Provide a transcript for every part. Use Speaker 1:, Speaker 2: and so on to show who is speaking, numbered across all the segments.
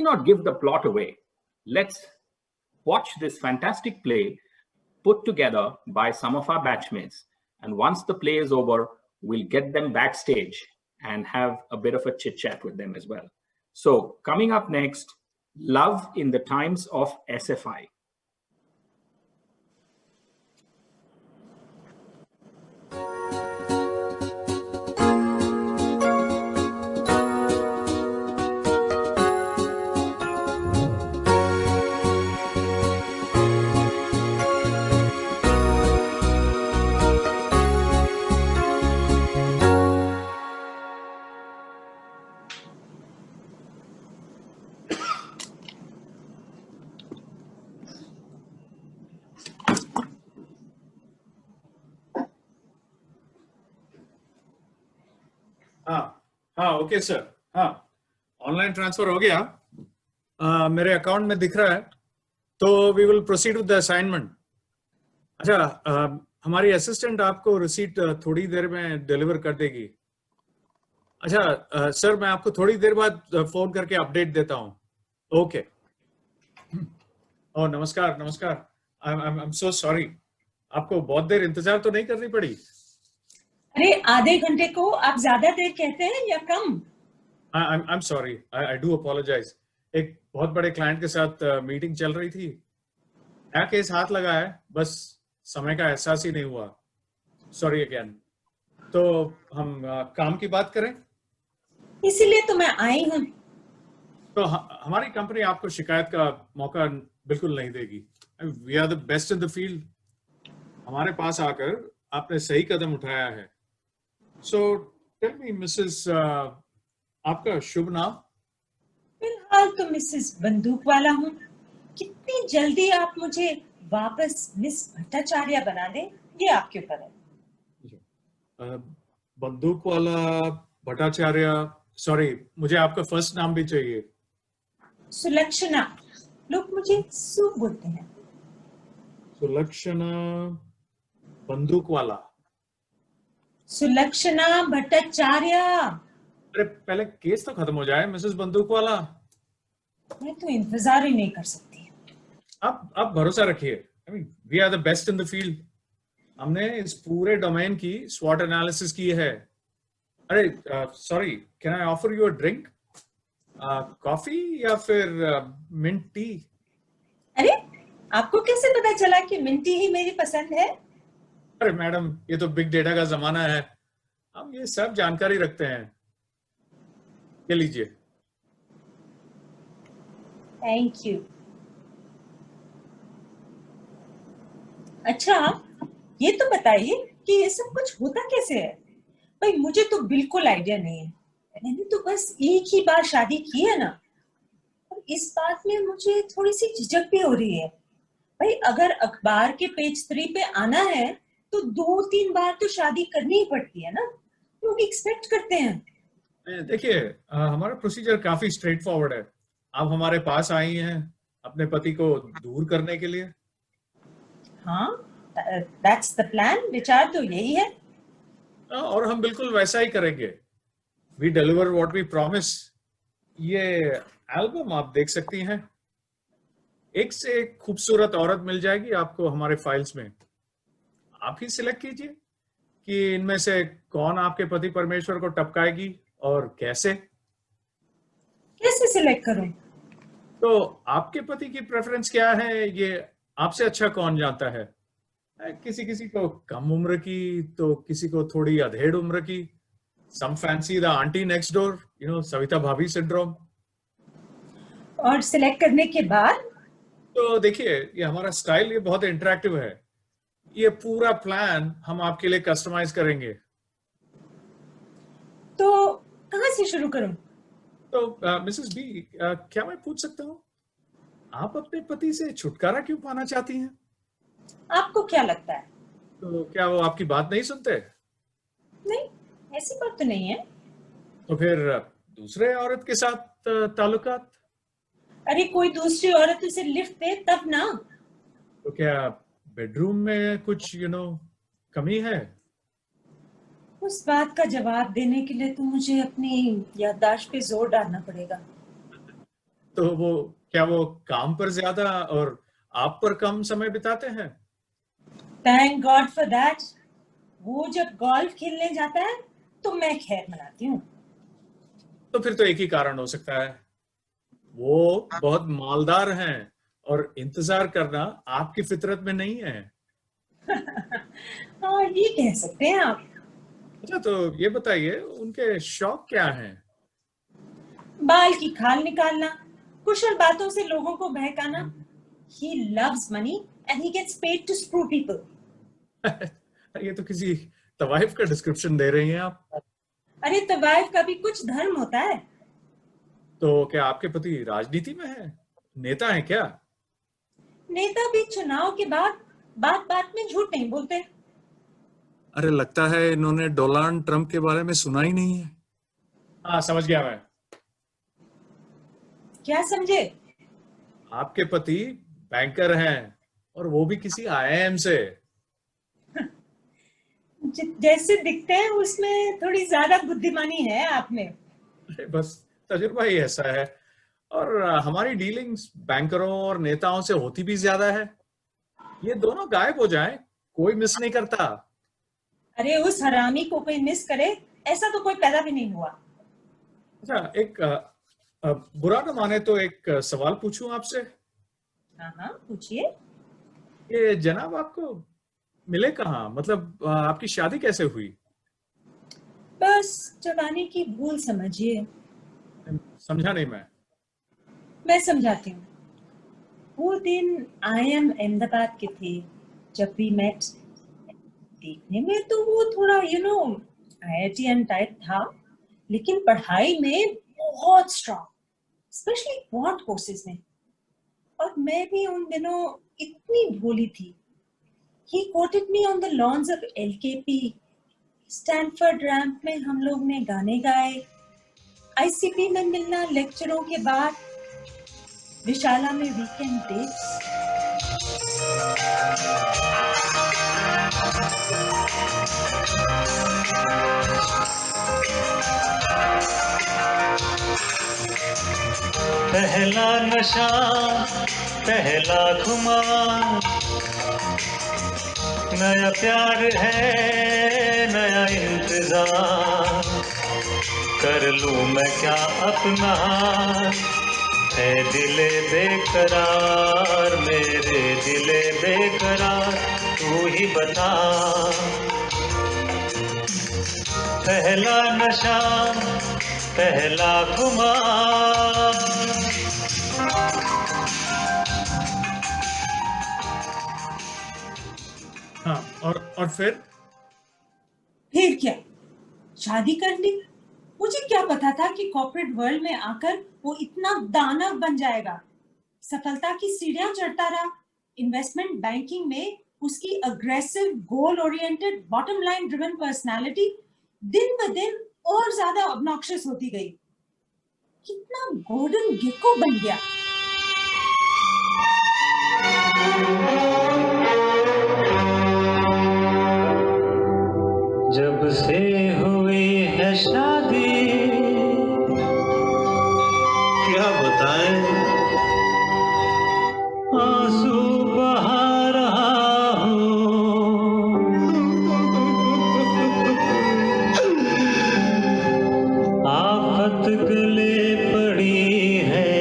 Speaker 1: not give the plot away. Let's watch this fantastic play put together by some of our batchmates. And once the play is over, we'll get them backstage and have a bit of a chit chat with them as well. So coming up next, Love in the Times of SFI.
Speaker 2: हाँ okay sir, हाँ online transfer हो गया, मेरे account में दिख रहा है, तो we will proceed with the assignment. अच्छा, हमारी असिस्टेंट आपको रिसीट थोड़ी देर में डिलीवर कर देगी। अच्छा सर, मैं आपको थोड़ी देर बाद फोन करके अपडेट देता हूँ। ओके। ओह नमस्कार नमस्कार, आई एम सो सॉरी, आपको बहुत देर इंतजार तो नहीं करनी पड़ी?
Speaker 3: अरे आधे घंटे को आप ज्यादा देर कहते हैं या कम?
Speaker 2: I am sorry, I do apologise. एक बहुत बड़े क्लाइंट के साथ मीटिंग चल रही थी, क्या केस हाथ लगा है, बस समय का एहसास ही नहीं हुआ। Sorry again. तो हम काम की बात करें?
Speaker 3: इसीलिए तो मैं आई हूँ।
Speaker 2: तो हमारी कंपनी आपको शिकायत का मौका बिल्कुल नहीं देगी। We are the best in the field. हमारे पास आकर आपने सही कदम उठाया है। सो टेल मी मिसेस, आपका शुभ नाम?
Speaker 3: फिलहाल तो मिसेस बंदूक वाला हूँ। कितनी जल्दी आप मुझे वापस मिस भट्टाचार्य बना दें, ये आपके ऊपर है।
Speaker 2: बंदूक वाला भट्टाचार्य, सॉरी, मुझे आपका फर्स्ट नाम भी चाहिए।
Speaker 3: सुलक्षणा, लोग मुझे सु बोलते हैं।
Speaker 2: सुलक्षणा बंदूक वाला।
Speaker 3: सुलक्षणा भट्टाचार्य।
Speaker 2: अरे पहले केस तो खत्म हो जाए मिसेस बंदूक वाला।
Speaker 3: मैं तो इंतजार ही नहीं कर सकती।
Speaker 2: आप भरोसा रखिए, I mean we are the best in the field. हमने इस पूरे डोमेन की स्वॉट एनालिसिस की है। अरे sorry, can I offer you a drink? Coffee या फिर मिंट टी?
Speaker 3: अरे आपको कैसे पता चला कि मिंट टी ही मेरी पसंद है?
Speaker 2: अरे मैडम, ये तो बिग डेटा का जमाना है, हम ये सब जानकारी रखते हैं। ये लीजिए।
Speaker 3: Thank you. अच्छा, ये तो बताइए कि ये सब कुछ होता कैसे है? भाई मुझे तो बिल्कुल आइडिया नहीं है। मैंने तो बस एक ही बार शादी की है ना, और इस बात में मुझे थोड़ी सी झिझक भी हो रही है। भाई अगर अखबार के पेज 3 पे आना है तो 2-3 बार तो शादी करनी ही पड़ती है ना, लोग एक्सपेक्ट करते हैं।
Speaker 2: देखिए, हमारा प्रोसीजर काफी स्ट्रेट फॉरवर्ड है। आप हमारे पास आई हैं अपने पति को दूर करने के लिए।
Speaker 3: हाँ, दैट्स द प्लान। विचार तो यही है।
Speaker 2: और हम बिल्कुल वैसा ही करेंगे। We deliver what we promise. ये एल्बम आप देख सकती हैं, एक से एक खूबसूरत औरत मिल जाएगी आपको हमारे फाइल्स में। आप ही सिलेक्ट कीजिए कि इनमें से कौन आपके पति परमेश्वर को टपकाएगी और कैसे।
Speaker 3: कैसे सिलेक्ट करूं?
Speaker 2: तो आपके पति की प्रेफरेंस क्या है, ये आपसे अच्छा कौन जानता है। किसी किसी को कम उम्र की, तो किसी को थोड़ी अधेड़ उम्र की। Some fancy the aunty next door, you know, Savita Bhabhi syndrome.
Speaker 3: और सिलेक्ट करने के बाद?
Speaker 2: तो देखिए, ये हमारा स्टाइल, ये बहुत इंटरेक्टिव है। ये पूरा प्लान हम आपके लिए कस्टमाइज करेंगे।
Speaker 3: तो कहाँ से शुरू करूं?
Speaker 2: तो मिसेस बी, क्या मैं पूछ सकता हूँ, आप अपने पति से छुटकारा क्यों पाना चाहती हैं?
Speaker 3: आपको क्या लगता है?
Speaker 2: तो क्या वो आपकी बात नहीं सुनते?
Speaker 3: नहीं, ऐसी बात तो नहीं है।
Speaker 2: तो फिर दूसरे औरत के साथ ताल्लुकात?
Speaker 3: अरे कोई दूसरी औरत उसे लिफ्ट दे तब ना।
Speaker 2: तो क्या बेडरूम में कुछ कमी है?
Speaker 3: उस बात का जवाब देने के लिए तो मुझे अपनी याददाश्त पे जोर डालना पड़ेगा।
Speaker 2: तो वो काम पर ज्यादा और आप पर कम समय बिताते हैं?
Speaker 3: Thank God for that. वो जब गोल्फ खेलने जाता है तो मैं खैर मनाती हूँ।
Speaker 2: तो फिर तो एक ही कारण हो सकता है, वो बहुत मालदार हैं और इंतजार करना आपकी फितरत में नहीं है।
Speaker 3: हाँ, ये कह सकते हैं आप।
Speaker 2: अच्छा, तो ये बताइए उनके शौक क्या हैं?
Speaker 3: बाल की खाल निकालना, कुशल बातों से लोगों को बहकाना। He loves money and he gets paid to screw people.
Speaker 2: ये तो किसी तवाइफ का डिस्क्रिप्शन दे रही हैं आप।
Speaker 3: अरे तवाइफ का भी कुछ धर्म होता है।
Speaker 2: तो क्या आपके पति राजनीति में है, नेता है क्या?
Speaker 3: नेता भी चुनाव के बाद बात बात में झूठ नहीं बोलते।
Speaker 2: अरे लगता है इन्होंने डोनाल्ड ट्रंप के बारे में सुना ही नहीं है। हाँ, समझ गया मैं।
Speaker 3: क्या समझे?
Speaker 2: आपके पति बैंकर हैं और वो भी किसी आईआईएम से।
Speaker 3: जैसे दिखते हैं उसमें थोड़ी ज्यादा बुद्धिमानी है आप में।
Speaker 2: अरे बस तजुर्बा ही ऐसा है, और हमारी डीलिंग्स बैंकरों और नेताओं से होती भी ज्यादा है। ये दोनों गायब हो जाएं, कोई मिस नहीं करता।
Speaker 3: अरे उस हरामी को कोई मिस करे ऐसा तो कोई पैदा भी नहीं हुआ।
Speaker 2: अच्छा, एक बुरा न माने तो एक सवाल पूछूं आपसे?
Speaker 3: हाँ हाँ, पूछिए।
Speaker 2: ये जनाब आपको मिले कहाँ, मतलब आपकी शादी कैसे हुई?
Speaker 3: बस जवानी की भूल समझिए।
Speaker 2: समझा नहीं
Speaker 3: मैं समझाती हूँ। वो दिन IIM अहमदाबाद के थे जब वी मेट। देखने में तो वो थोड़ा IITian टाइप था, लेकिन पढ़ाई में बहुत स्ट्रॉन्ग, स्पेशली क्वांट कोर्सेज में। और मैं भी उन दिनों इतनी भोली थी। He quoted me on the lawns of LKP. Stanford ramp में हम लोग ने गाने गाए। ICP में मिलना लेक्चरों के बाद, विशाला में वीकेंड डेट्स।
Speaker 4: पहला नशा, पहला खुमार, नया प्यार है, नया इंतजार। कर लूं मैं क्या अपना, है दिले बेकरार, मेरे दिले बेकरार, तू ही बता। पहला नशा, पहला खुमार।
Speaker 2: हाँ, और फिर
Speaker 3: क्या शादी कर ली? मुझे क्या पता था कि कॉर्पोरेट वर्ल्ड में आकर वो इतना दानव बन जाएगा। सफलता की सीढ़ियां चढ़ता रहा। इन्वेस्टमेंट बैंकिंग में उसकी aggressive, goal oriented, bottom line driven personality दिन ब दिन और ज्यादा ऑब्नॉक्शियस होती गई। कितना गोल्डन गेको बन गया।
Speaker 4: जब से हुई है शादी, क्या बताएं, आंसू बहा रहा हूँ। आफत गले पड़ी है,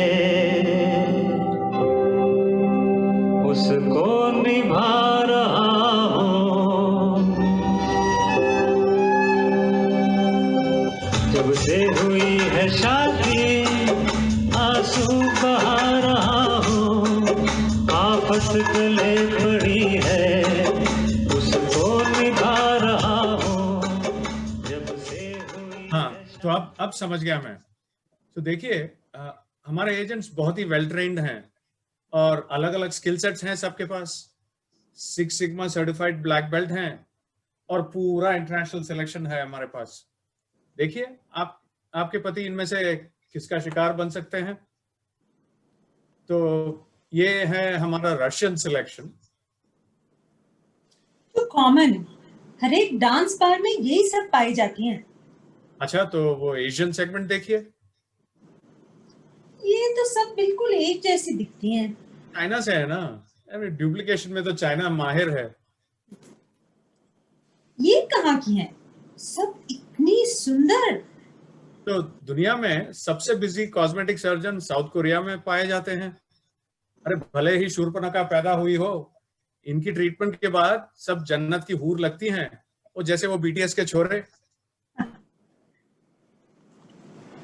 Speaker 4: उसको निभा रहा हूँ। जब से हुई है शादी, आंसू बहा रहा हूँ। आफत गले पड़ी है, उसको निभा रहा हूँ। जब से हुई
Speaker 2: हाँ, तो अब समझ गया मैं। तो देखिए, हमारे एजेंट्स बहुत ही वेल ट्रेन्ड हैं और अलग अलग स्किल सेट्स हैं सबके पास। 6 सिग्मा सर्टिफाइड ब्लैक बेल्ट हैं और पूरा इंटरनेशनल सिलेक्शन है हमारे पास। देखिए, आपके पति इनमें से किसका शिकार बन सकते हैं? तो ये है हमारा रशियन सिलेक्शन।
Speaker 3: तो कॉमन, हर एक डांस बार में यही सब पाई जाती हैं।
Speaker 2: अच्छा, तो वो एशियन सेगमेंट देखिए।
Speaker 3: ये तो सब बिल्कुल एक जैसी दिखती हैं।
Speaker 2: चाइना से है ना, अरे डुप्लीकेशन में तो चाइना माहिर है।
Speaker 3: ये कहाँ की हैं? सब इतनी सुंदर।
Speaker 2: तो दुनिया में सबसे busy cosmetic surgeon south Korea में पाए जाते हैं। अरे भले ही शूर्पणखा पैदा हुई हो, इनकी ट्रीटमेंट के बाद सब जन्नत की हूर लगती हैं, वो जैसे वो बीटीएस के छोरे।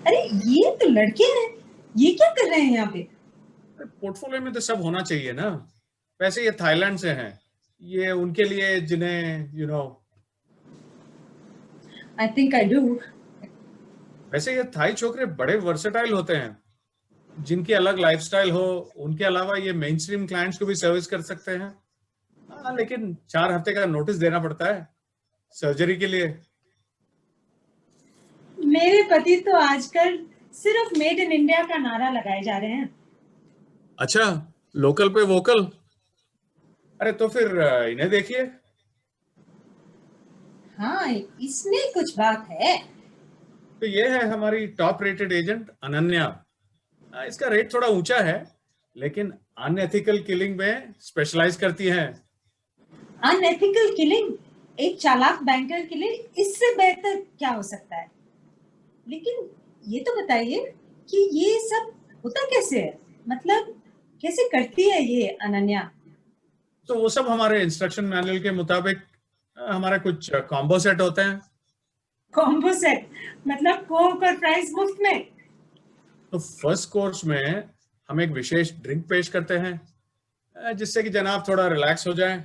Speaker 3: अरे ये तो लड़के हैं, ये क्या कर रहे हैं यहाँ पे?
Speaker 2: पोर्टफोलियो में तो सब होना चाहिए ना। वैसे ये थाईलैंड से हैं, ये उनके लिए जिन्हें
Speaker 3: आई थिंक आई डू।
Speaker 2: वैसे ये थाई छोकरे बड़े वर्सेटाइल होते हैं, जिनकी अलग लाइफस्टाइल हो, उनके अलावा ये मेन स्ट्रीम क्लाइंट्स को भी सर्विस कर सकते हैं। हाँ, लेकिन 4 हफ्ते का नोटिस देना पड़ता है सर्जरी के लिए।
Speaker 3: मेरे पति तो आजकल सिर्फ मेड इन इंडिया का नारा लगाए जा रहे हैं।
Speaker 2: अच्छा, लोकल पे वोकल। अरे तो फिर इन्हें देखिए।
Speaker 3: हाँ, इसमें कुछ बात है।
Speaker 2: तो ये है हमारी टॉप रेटेड एजेंट अनन्या। इसका रेट थोड़ा ऊंचा है, लेकिन अनएथिकल किलिंग में स्पेशलाइज करती है।
Speaker 3: अनएथिकल किलिंग एक चालाक बैंकर के लिए इससे बेहतर क्या हो सकता है? लेकिन ये तो बताइए कि ये सब होता कैसे है? मतलब कैसे करती है ये अनन्या?
Speaker 2: तो वो सब हमारे इंस्ट्रक्शन मैनुअल के मुताबिक हमारे कुछ कॉम्बो सेट होते हैं।
Speaker 3: कॉम्बो सेट मतलब कोक और प्राइस मुफ्त में?
Speaker 2: तो फर्स्ट कोर्स में हम एक विशेष ड्रिंक पेश करते हैं, जिससे कि जनाब थोड़ा रिलैक्स हो जाए।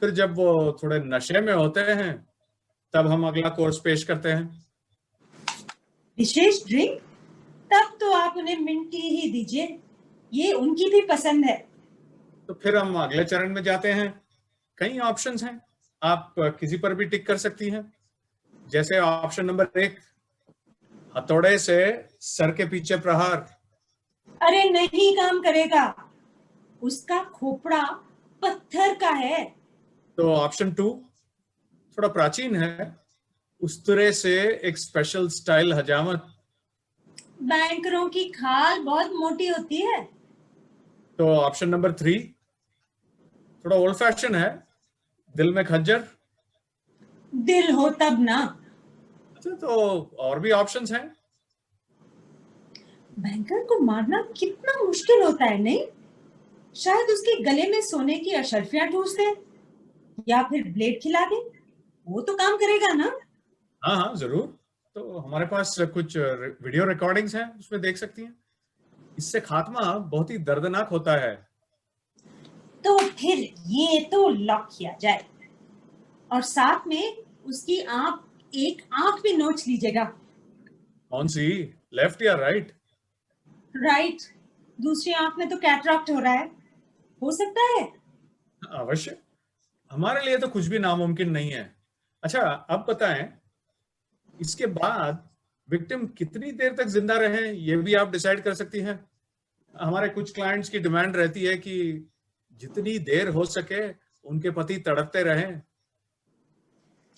Speaker 2: फिर जब वो थोड़े नशे में होते हैं, तब हम अगला कोर्स पेश करते हैं।
Speaker 3: विशेष ड्रिंक? तब तो आप उन्हें मिंट टी ही दीजिए, ये उनकी भी पसंद है।
Speaker 2: तो फिर हम अगले चरण में जाते हैं। कई ऑप्शंस हैं, आप किसी पर भी टिक कर सकती हैं। जैसे ऑप्शन नंबर 1, हथौड़े से सर के पीछे प्रहार।
Speaker 3: अरे नहीं काम करेगा, उसका खोपड़ा पत्थर का है।
Speaker 2: तो ऑप्शन 2 थोड़ा प्राचीन है, उस्तरे से एक स्पेशल स्टाइल हजामत।
Speaker 3: बैंकरों की खाल बहुत मोटी होती है।
Speaker 2: तो ऑप्शन नंबर 3 थोड़ा ओल्ड फैशन है, दिल में खंजर।
Speaker 3: दिल हो तब ना।
Speaker 2: अच्छा, तो और भी ऑप्शंस हैं।
Speaker 3: बैंकर को मारना कितना मुश्किल होता है, नहीं? शायद उसके गले में सोने की अशर्फियां ठूस दे या फिर ब्लेड खिला दे, वो तो काम करेगा ना?
Speaker 2: हाँ हाँ जरूर। तो हमारे पास कुछ वीडियो रिकॉर्डिंग्स हैं, उसमें देख सकती हैं। इससे खात्मा बहुत ही दर्दनाक होता है।
Speaker 3: तो फिर ये तो लॉक किया जाए, और साथ में उसकी एक आंख भी नोच लीजिएगा।
Speaker 2: कौन सी, लेफ्ट या राइट?
Speaker 3: राइट, दूसरी आंख में तो कैटरैक्ट हो रहा है, हो सकता है।
Speaker 2: अवश्य, हमारे लिए तो कुछ भी नामुमकिन नहीं है। अच्छा, अब बताएं, इसके बाद विक्टिम कितनी देर तक जिंदा रहे, ये भी आप डिसाइड कर सकती हैं। हमारे कुछ क्लाइंट्स की डिमांड रहती है कि जितनी देर हो सके उनके पति तड़पते रहें।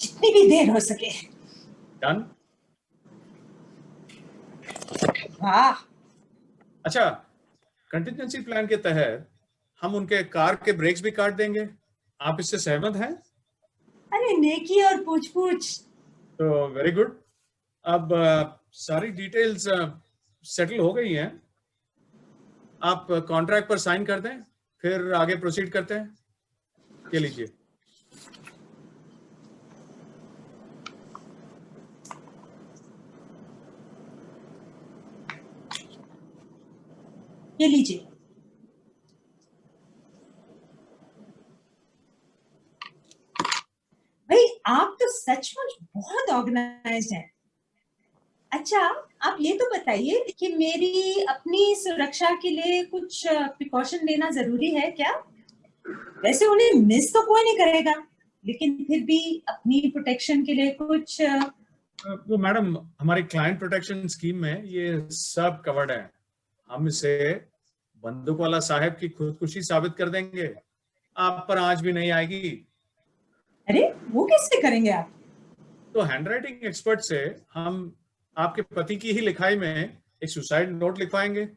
Speaker 3: जितनी भी देर हो सके।
Speaker 2: डन।
Speaker 3: वाह।
Speaker 2: अच्छा, कंटिजेंसी प्लान के तहत हम उनके कार के ब्रेक्स भी काट देंगे। आप इससे सहमत हैं?
Speaker 3: अरे नेकी और पूछ पूछ।
Speaker 2: तो वेरी गुड। अब सारी डिटेल्स सेटल हो गई हैं। आप कॉन्ट्रैक्ट पर साइन कर दें, फिर आगे प्रोसीड करते हैं। ये लीजिए।
Speaker 3: ये लीजिए। भाई आप तो सचमुच बहुत ऑर्गेनाइज्ड हैं। अच्छा, आप ये तो बताइए कि मेरी अपनी सुरक्षा के लिए कुछ प्रिकॉशन लेना जरूरी है क्या? वैसे उन्हें मिस तो कोई नहीं करेगा, लेकिन फिर भी अपनी प्रोटेक्शन के लिए कुछ
Speaker 2: वो मैडम, हमारी क्लाइंट प्रोटेक्शन स्कीम में ये सब कवर्ड है। हम इसे बंदूक वाला साहब की खुदकुशी साबित कर देंगे, आप पर आंच भी नहीं आएगी।
Speaker 3: अरे वो कैसे करेंगे आप?
Speaker 2: तो हैंडराइटिंग एक्सपर्ट से हम आपके पति की ही लिखाई में एक सुसाइड नोट लिखवाएंगे,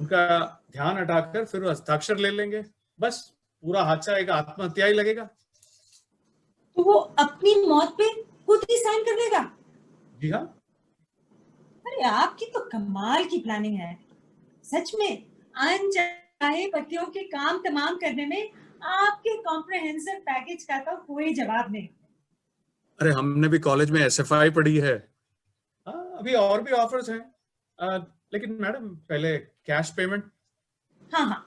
Speaker 2: उनका ध्यान हटाकर फिर वो हस्ताक्षर ले लेंगे, बस पूरा हादसा एक आत्महत्या ही लगेगा।
Speaker 3: तो वो अपनी मौत पे खुद ही साइन कर देगा?
Speaker 2: जी हाँ।
Speaker 3: अरे आपकी तो कमाल की प्लानिंग है सच में। अनचाहे पतियों के काम तमाम करने में आपके कॉम्प्रिहेंसिव पैकेज का तो कोई जवाब नहीं।
Speaker 2: अरे हमने भी कॉलेज में SFI पढ़ी है। हाँ, अभी और भी ऑफर्स हैं, लेकिन मैडम पहले कैश पेमेंट।
Speaker 3: हाँ हाँ,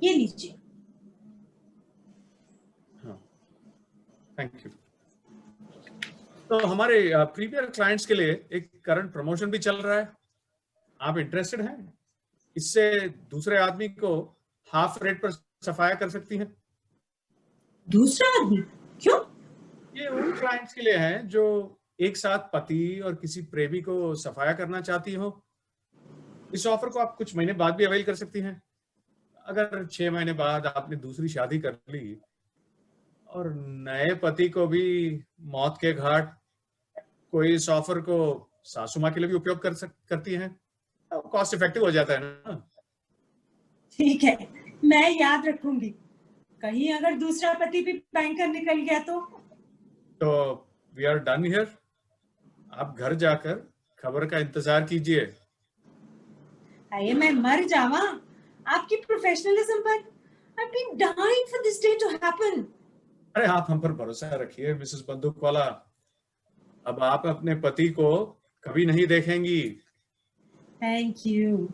Speaker 3: ये लीजिए।
Speaker 2: हाँ, थैंक यू। तो हमारे प्रीवियस क्लाइंट्स के लिए एक करंट प्रमोशन भी चल रहा है, आप इंटरेस्टेड हैं? इससे दूसरे आदमी को हाफ रेट पर सफाया कर सकती हैं।
Speaker 3: दूसरा आदमी? क्यों?
Speaker 2: ये उन क्लाइंट्स के लिए है जो एक साथ पति और किसी प्रेमी को सफाया करना चाहती हो। इस ऑफर को आप कुछ महीने बाद भी अवेल कर सकती हैं। अगर 6 महीने बाद आपने दूसरी शादी कर ली और नए पति को भी मौत के घाट, कोई इस ऑफर को सासू माँ के लिए भी उपयोग करती हैं, कॉस्ट इफेक्टिव हो जाता है ना।
Speaker 3: ठीक है, मैं याद रखूंगी। कहीं अगर दूसरा पति भी बैंकर निकल गया तो
Speaker 2: वी आर डन हियर। आप घर जाकर खबर का इंतजार कीजिए।
Speaker 3: अरे मैं मर जावा आपकी प्रोफेशनलिज्म पर। I've been dying for this day to happen.
Speaker 2: अरे आप हम पर भरोसा रखिए मिसेस बंदूकवाला, अब आप अपने पति को कभी नहीं देखेंगी।
Speaker 3: Thank you,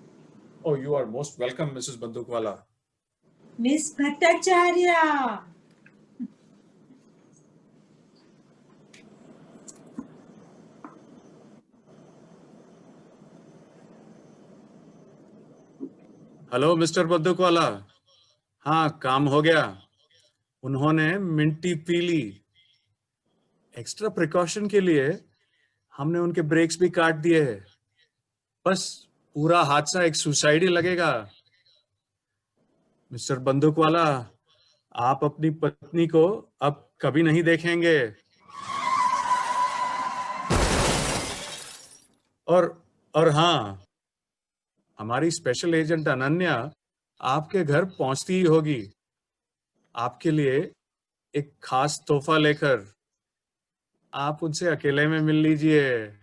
Speaker 2: Oh, you are most welcome, Mrs. Bandookwala.
Speaker 3: Miss Bhattacharya.
Speaker 2: Hello mister Bandookwala. हाँ, काम हो गया। उन्होंने मिंटी पी ली। एक्स्ट्रा प्रिकॉशन के लिए हमने उनके ब्रेक्स भी काट दिए हैं। बस पूरा हादसा एक सुसाइड ही लगेगा। मिस्टर बंदूकवाला, आप अपनी पत्नी को अब कभी नहीं देखेंगे। और हाँ, हमारी स्पेशल एजेंट अनन्या आपके घर पहुंचती ही होगी, आपके लिए एक खास तोहफा लेकर। आप उनसे अकेले में मिल लीजिए।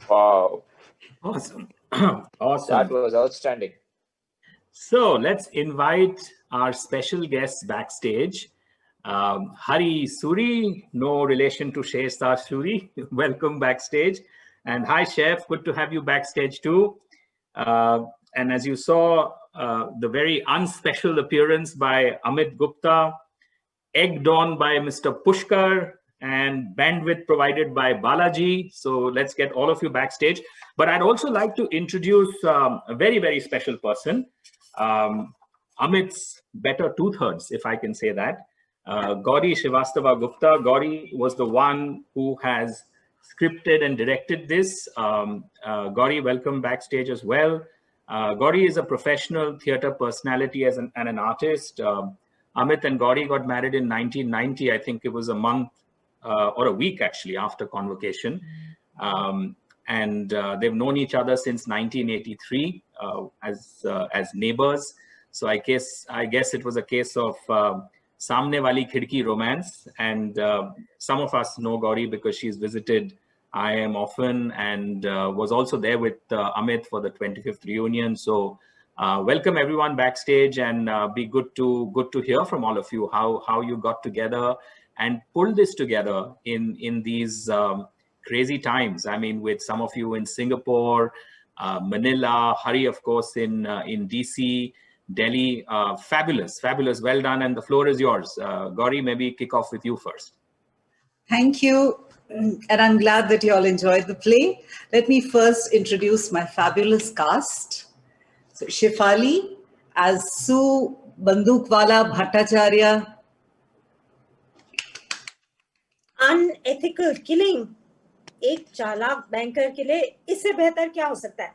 Speaker 5: Wow,
Speaker 1: Awesome.
Speaker 5: that
Speaker 1: Awesome.
Speaker 5: was outstanding.
Speaker 1: So let's invite our special guests backstage. Hari Suri, no relation to Shehstar Suri. Welcome backstage. And hi, Chef. Good to have you backstage too. And as you saw, the very unspecial appearance by Amit Gupta, egged on by Mr. Pushkar, and bandwidth provided by Balaji. So let's get all of you backstage. But I'd also like to introduce a very, very special person, Amit's better two-thirds, if I can say that. Gauri Srivastava Gupta. Gauri was the one who has scripted and directed this. Gauri, welcome backstage as well. Gauri is a professional theater personality and an artist. Amit and Gauri got married in 1990. I think it was a month or a week actually after convocation. And they've known each other since 1983 as neighbors. So I guess it was a case of Samne Wali Khidki romance. And some of us know Gauri because she's visited IIM often and was also there with Amit for the 25th reunion. So welcome everyone backstage, and be good to hear from all of you how you got together and pulled this together in these crazy times. I mean, with some of you in Singapore, Manila, Hari, of course, in DC, Delhi. Fabulous, fabulous. Well done. And the floor is yours. Gauri, maybe kick off with you first.
Speaker 5: Thank you. And I'm glad that you all enjoyed the play. Let me first introduce my fabulous cast. So Shefali as Sue Bandukwala Bhattacharya.
Speaker 6: Unethical killing, एक चालाक banker के लिए इससे बेहतर क्या हो सकता है?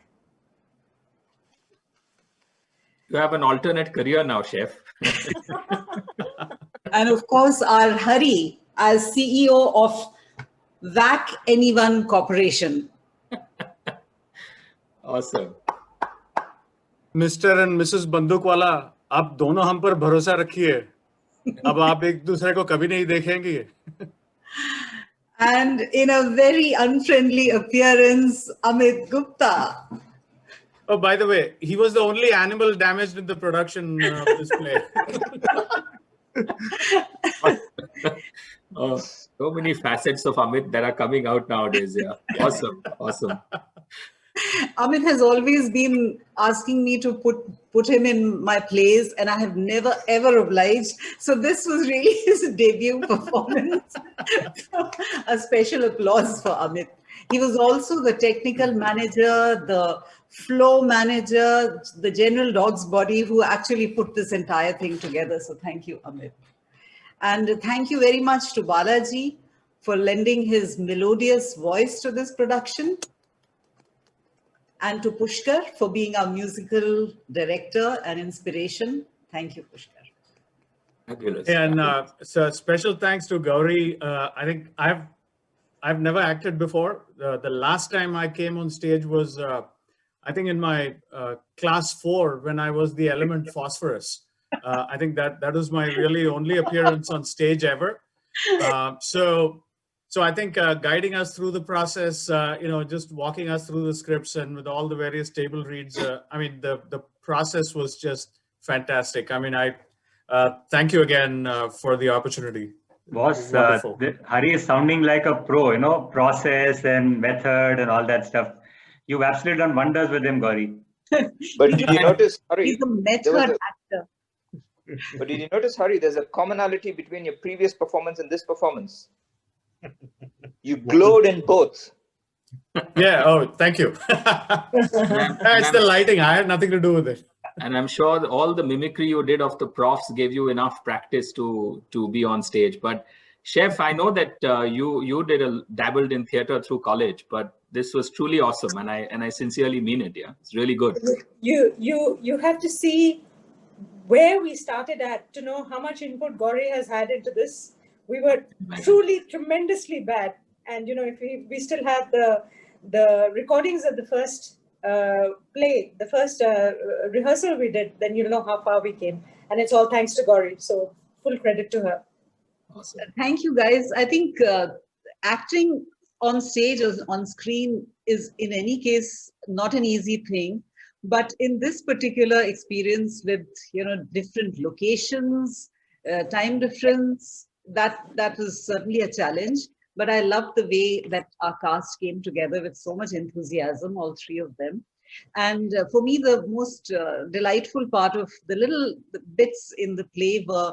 Speaker 1: You have an alternate career now, chef.
Speaker 5: And of course, our Hari as CEO of VAC Anyone Corporation.
Speaker 1: Awesome.
Speaker 2: Mister and Mrs Bandookwala, आप दोनों हम पर भरोसा रखिए, अब आप एक दूसरे को कभी नहीं देखेंगे.
Speaker 5: And in a very unfriendly appearance, Amit Gupta.
Speaker 2: Oh, by the way, he was the only animal damaged in the production of this play.
Speaker 1: Oh, so many facets of Amit that are coming out nowadays. Yeah, awesome, awesome.
Speaker 5: Amit has always been asking me to put him in my plays, and I have never ever obliged. So this was really his debut performance. A special applause for Amit. He was also the technical manager, the flow manager, the general dog's body who actually put this entire thing together. So thank you, Amit. And thank you very much to Balaji for lending his melodious voice to this production. And to Pushkar for being our musical director and inspiration. Thank you, Pushkar.
Speaker 1: Fabulous.
Speaker 2: And so special thanks to Gauri. I think I've never acted before. The last time I came on stage was, I think in my class 4 when I was the element phosphorus. I think that was my really only appearance on stage ever. So I think guiding us through the process, just walking us through the scripts and with all the various table reads, I mean, the process was just fantastic. I mean, thank you again for the opportunity.
Speaker 4: Boss,
Speaker 2: Wonderful.
Speaker 4: Hari is sounding like a pro, process and method and all that stuff. You've absolutely done wonders with him, Gauri.
Speaker 7: But did you notice, Hari?
Speaker 5: He's a method actor.
Speaker 7: But did you notice, Hari, there's a commonality between your previous performance and this performance. You glowed in both.
Speaker 2: Yeah. Oh, thank you. It's the lighting. I had nothing to do with it.
Speaker 1: And I'm sure that all the mimicry you did of the profs gave you enough practice to be on stage. But Chef, I know that you dabbled in theater through college, but this was truly awesome, and I sincerely mean it. Yeah, it's really good.
Speaker 6: You have to see where we started at to know how much input Gauri has had into this. We were truly tremendously bad, and if we still have the recordings of the first play, the first rehearsal we did, then you'll know how far we came, and it's all thanks to Gauri. So full credit to her.
Speaker 1: Awesome.
Speaker 5: Thank you, guys. I think acting on stage or on screen is, in any case, not an easy thing. But in this particular experience with different locations, time difference, that was certainly a challenge. But I love the way that our cast came together with so much enthusiasm, all three of them. And for me, the most delightful part of the bits in the play were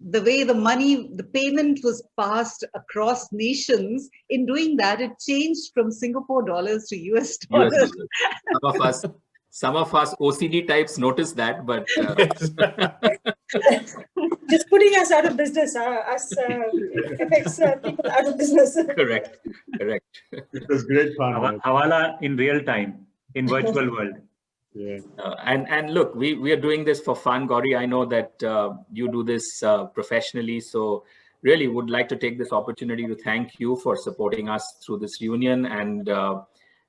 Speaker 5: the way the payment was passed across nations. In doing that, it changed from Singapore dollars to US dollars.
Speaker 1: Some of us OCD types noticed that, but
Speaker 6: just putting us out of business, us FX people out of business.
Speaker 1: Correct.
Speaker 8: It was great fun.
Speaker 4: Hawala in real time, in virtual world.
Speaker 8: Yeah.
Speaker 1: And look, we are doing this for fun, Gauri. I know that you do this professionally, so really would like to take this opportunity to thank you for supporting us through this reunion,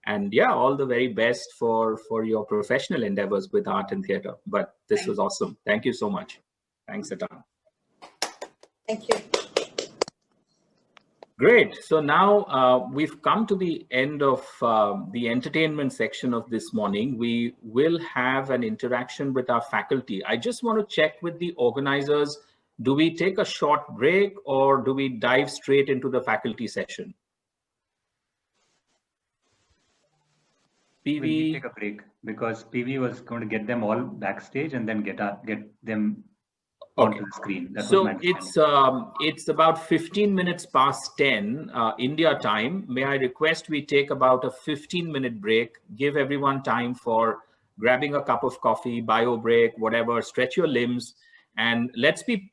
Speaker 1: and yeah, all the very best for your professional endeavors with art and theater. But this was awesome. Thank you so much. Thanks a ton.
Speaker 6: Thank you.
Speaker 1: Great. So now we've come to the end of the entertainment section of this morning. We will have an interaction with our faculty. I just want to check with the organizers. Do we take a short break or do we dive straight into the faculty session?
Speaker 4: Will we
Speaker 1: PV.
Speaker 4: take a break? Because PV was going to get them all backstage and then get them onto the screen. That was
Speaker 1: So
Speaker 4: my understanding.
Speaker 1: it's about 15 minutes past 10 India time. May I request we take about a 15-minute break, give everyone time for grabbing a cup of coffee, bio break, whatever, stretch your limbs, and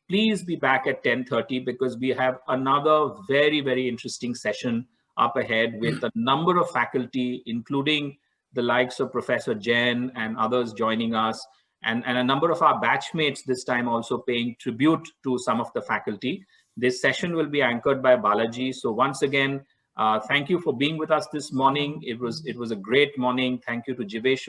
Speaker 1: please be back at 10:30 because we have another very, very interesting session up ahead with a number of faculty, including the likes of Professor Jain and others joining us. And a number of our batchmates this time also paying tribute to some of the faculty. This session will be anchored by Balaji. So once again, thank you for being with us this morning. It was a great morning. Thank you to Jivesh